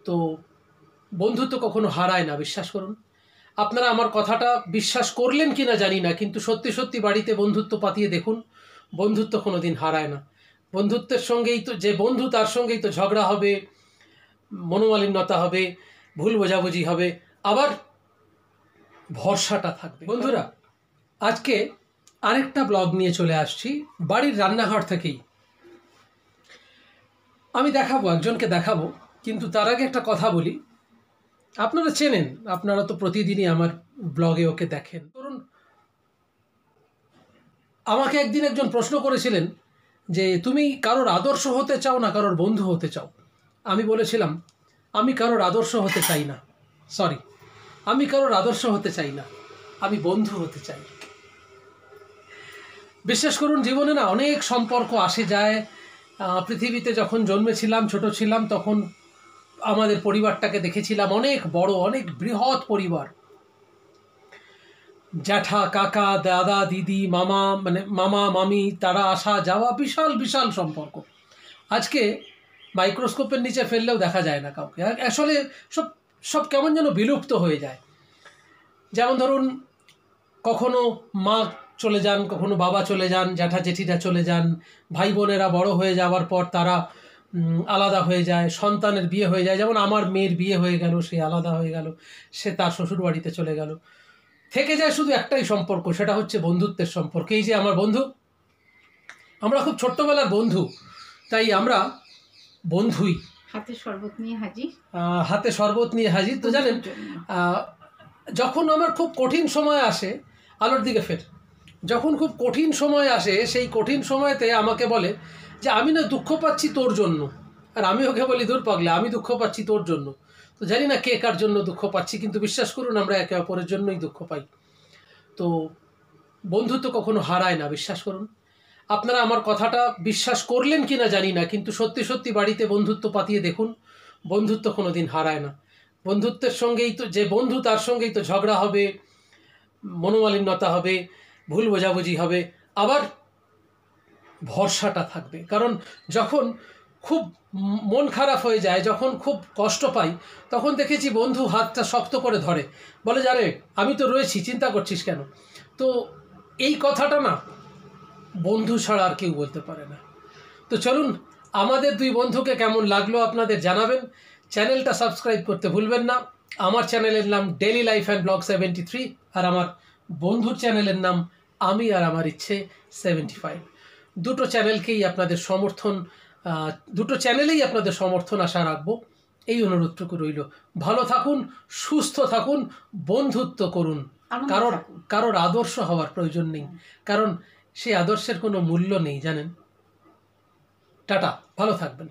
তো বন্ধুত্ব কখনো হারায় না, বিশ্বাস করুন। আপনারা আমার কথাটা বিশ্বাস করলেন কি না জানি না, কিন্তু সত্যি সত্যি বাড়িতে বন্ধুত্ব পাতিয়ে দেখুন, বন্ধুত্ব কোনো দিন হারায় না। বন্ধুত্বের সঙ্গেই তো, যে বন্ধু তার সঙ্গেই তো ঝগড়া হবে, মনোমালিন্যতা হবে, ভুল বোঝাবুঝি হবে, আবার ভরসাটা থাকবে। বন্ধুরা, আজকে আরেকটা ব্লগ নিয়ে চলে আসছি বাড়ির রান্নাঘর থেকেই। আমি দেখাবো, একজনকে দেখাবো, কিন্তু তার আগে একটা কথা বলি। আপনারা চেনেন, আপনারা তো প্রতিদিনই আমার ব্লগে ওকে দেখেন। ধরুন, আমাকে একদিন একজন প্রশ্ন করেছিলেন যে তুমি কারোর আদর্শ হতে চাও না কারোর বন্ধু হতে চাও? আমি বলেছিলাম আমি কারোর আদর্শ হতে চাই না, আমি কারোর আদর্শ হতে চাই না, আমি বন্ধু হতে চাই। বিশ্বাস করুন, জীবনে না অনেক সম্পর্ক আসে যায়। পৃথিবীতে যখন জন্মেছিলাম, ছোট ছিলাম, তখন আমাদের পরিবারটাকে দেখেছিলাম অনেক বড়, অনেক বৃহৎ পরিবার। জ্যাঠা, কাকা, দাদা, দিদি, মামা, মানে মামা, মামি, তারা আসা যাওয়া, বিশাল বিশাল সম্পর্ক। আজকে মাইক্রোস্কোপের নিচে ফেললেও দেখা যায় না কাউকে। আসলে সব সব কেমন যেন বিলুপ্ত হয়ে যায়। যেমন ধরুন, কখনো মা চলে যান, কখনো বাবা চলে যান, জ্যাঠা জেঠিরা চলে যান, ভাই বোনেরা বড় হয়ে যাওয়ার পর তারা আলাদা হয়ে যায়, সন্তানের বিয়ে হয়ে যায়। যেমন আমার মেয়ের বিয়ে হয়ে গেল, সে আলাদা হয়ে গেল, সে তার শ্বশুর বাড়িতে চলে গেল। থেকে যায় শুধু একটাই সম্পর্ক, সেটা হচ্ছে বন্ধুত্বের সম্পর্ক। এই যে আমার বন্ধু, আমরা খুব ছোট্টবেলার বন্ধু, তাই আমরা বন্ধুই। হাতে শরবত নিয়ে হাজির, হাতে শরবত নিয়ে হাজির। তো জানেন, যখন আমার খুব কঠিন সময় আসে, আলোর দিকে ফের, যখন খুব কঠিন সময় আসে, সেই কঠিন সময়তে আমাকে বলে যে আমি না দুঃখ পাচ্ছি তোর জন্য। আর আমি ওকে বলি, দূর পাগলা, আমি দুঃখ পাচ্ছি তোর জন্য। তো জানি না কে কার জন্য দুঃখ পাচ্ছি, কিন্তু বিশ্বাস করুন আমরা একে অপরের জন্যই দুঃখ পাই। তো বন্ধুত্ব কখনো হারায় না, বিশ্বাস করুন। আপনারা আমার কথাটা বিশ্বাস করলেন কি না জানি না, কিন্তু সত্যি সত্যি বাড়িতে বন্ধুত্ব পাতিয়ে দেখুন, বন্ধুত্ব কোনো দিন হারায় না। বন্ধুত্বের সঙ্গেই তো, যে বন্ধু তার সঙ্গেই তো ঝগড়া হবে, মনোমালিন্যতা হবে, ভুল বোঝাবুঝি হবে, আবার ভরসাটা থাকবে। কারণ যখন খুব মন খারাপ হয়ে যায়, যখন খুব কষ্ট পাই, তখন দেখেছি বন্ধু হাতটা শক্ত করে ধরে, বলে জানে আমি তো রয়েছি, চিন্তা করছিস কেন। তো এই কথাটা না বন্ধু ছাড়া আর কেউ বলতে পারে না। তো চলুন, আমাদের দুই বন্ধুকে কেমন লাগলো আপনাদের জানাবেন। চ্যানেলটা সাবস্ক্রাইব করতে ভুলবেন না। আমার চ্যানেলের নাম ডেইলি লাইফ অ্যান্ড ব্লগ 73, আর আমার বন্ধুর চ্যানেলের নাম আমি আর আমার ইচ্ছে 75। দুটো চ্যানেলকেই আপনাদের সমর্থন, দুটো চ্যানেলেই আপনাদের সমর্থন আশা রাখবো, এই অনুরোধটুকু রইল। ভালো থাকুন, সুস্থ থাকুন, বন্ধুত্ব করুন। কারোর আদর্শ হওয়ার প্রয়োজন নেই, কারণ সেই আদর্শের কোনো মূল্য নেই, জানেন। টাটা, ভালো থাকবেন।